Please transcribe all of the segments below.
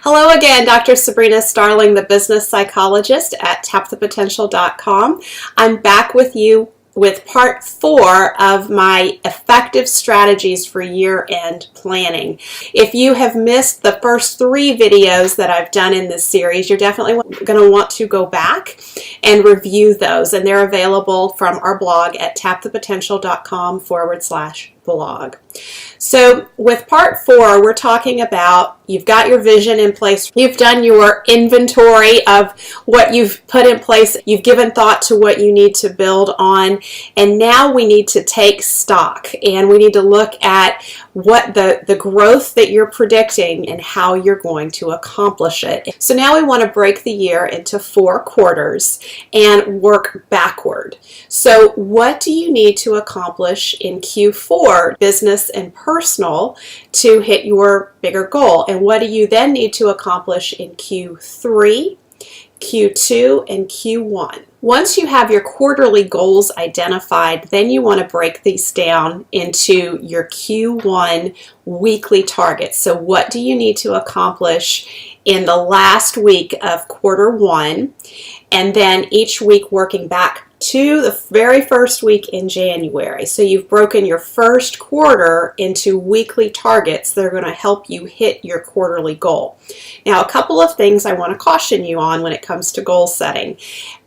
Hello again, Dr. Sabrina Starling, the business psychologist at tapthepotential.com. I'm back with you with part 4 of my effective strategies for year-end planning. If you have missed the first 3 videos that I've done in this series, you're definitely going to want to go back and review those, and they're available from our blog at tapthepotential.com/blog. So with part 4, we're talking about you've got your vision in place, you've done your inventory of what you've put in place, you've given thought to what you need to build on, and now we need to take stock and we need to look at what the growth that you're predicting and how you're going to accomplish it. So now we want to break the year into 4 quarters and work backward. So what do you need to accomplish in Q4, business and personal, to hit your bigger goal? And what do you then need to accomplish in Q3, Q2, and Q1? Once you have your quarterly goals identified, then you want to break these down into your Q1 weekly targets. So what do you need to accomplish in the last week of quarter 1, and then each week working back to the very first week in January. So you've broken your first quarter into weekly targets that are going to help you hit your quarterly goal. Now, a couple of things I want to caution you on when it comes to goal setting.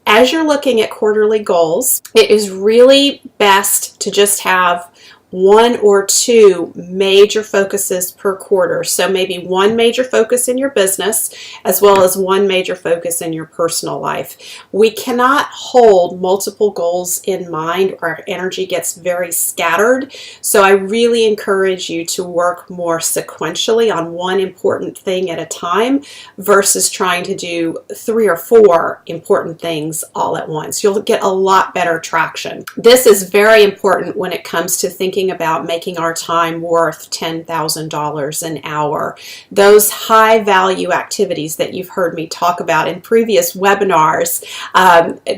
As you're looking at quarterly goals, it is really best to just have 1 or 2 major focuses per quarter. So maybe 1 major focus in your business as well as 1 major focus in your personal life. We cannot hold multiple goals in mind. Our energy gets very scattered. So I really encourage you to work more sequentially on 1 important thing at a time versus trying to do 3 or 4 important things all at once. You'll get a lot better traction. This is very important when it comes to thinking about making our time worth $10,000 an hour. Those high value activities that you've heard me talk about in previous webinars,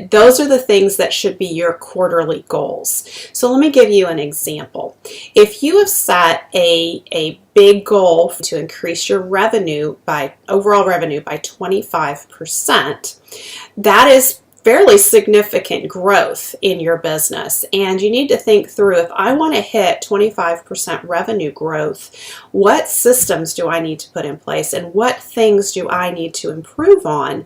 those are the things that should be your quarterly goals. So let me give you an example. If you have set a big goal to increase your overall revenue by 25%, that is fairly significant growth in your business, and you need to think through, if I want to hit 25% revenue growth, what systems do I need to put in place and what things do I need to improve on?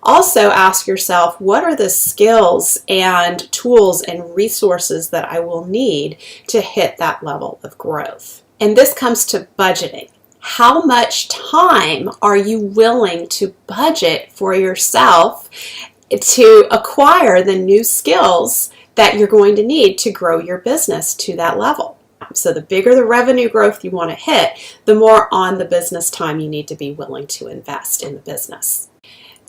Also ask yourself, what are the skills and tools and resources that I will need to hit that level of growth? And this comes to budgeting. How much time are you willing to budget for yourself to acquire the new skills that you're going to need to grow your business to that level? So the bigger the revenue growth you want to hit, the more on the business time you need to be willing to invest in the business.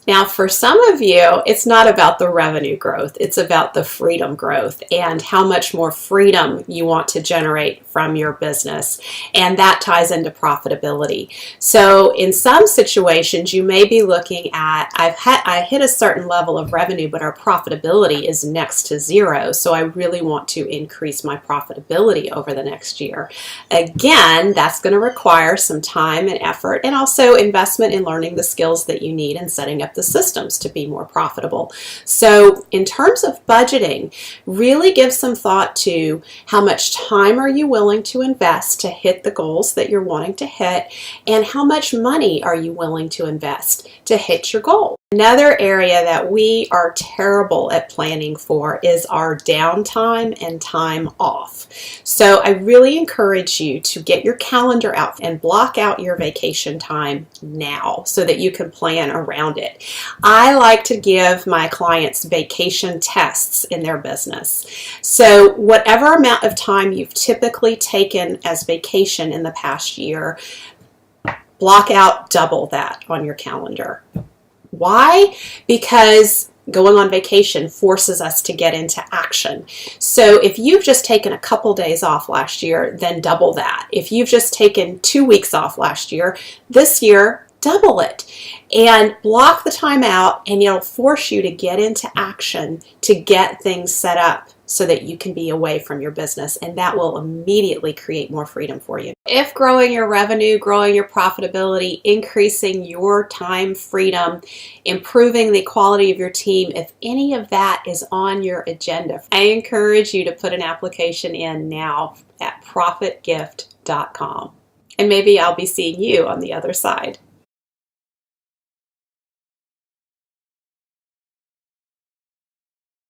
Now, for some of you, it's not about the revenue growth, it's about the freedom growth and how much more freedom you want to generate from your business. And that ties into profitability. So in some situations, you may be looking at, I hit a certain level of revenue, but our profitability is next to 0. So I really want to increase my profitability over the next year. Again, that's going to require some time and effort and also investment in learning the skills that you need and setting up the systems to be more profitable. So in terms of budgeting, really give some thought to how much time are you willing to invest to hit the goals that you're wanting to hit, and how much money are you willing to invest to hit your goal. Another area that we are terrible at planning for is our downtime and time off. So I really encourage you to get your calendar out and block out your vacation time now so that you can plan around it. I like to give my clients vacation tests in their business. So whatever amount of time you've typically taken as vacation in the past year, block out double that on your calendar. Why? Because going on vacation forces us to get into action. So if you've just taken a couple days off last year, then double that. If you've just taken 2 weeks off last year, this year, double it. And block the time out, and it'll force you to get into action to get things set up so that you can be away from your business, and that will immediately create more freedom for you. If growing your revenue, growing your profitability, increasing your time freedom, improving the quality of your team, if any of that is on your agenda, I encourage you to put an application in now at profitgift.com. And maybe I'll be seeing you on the other side.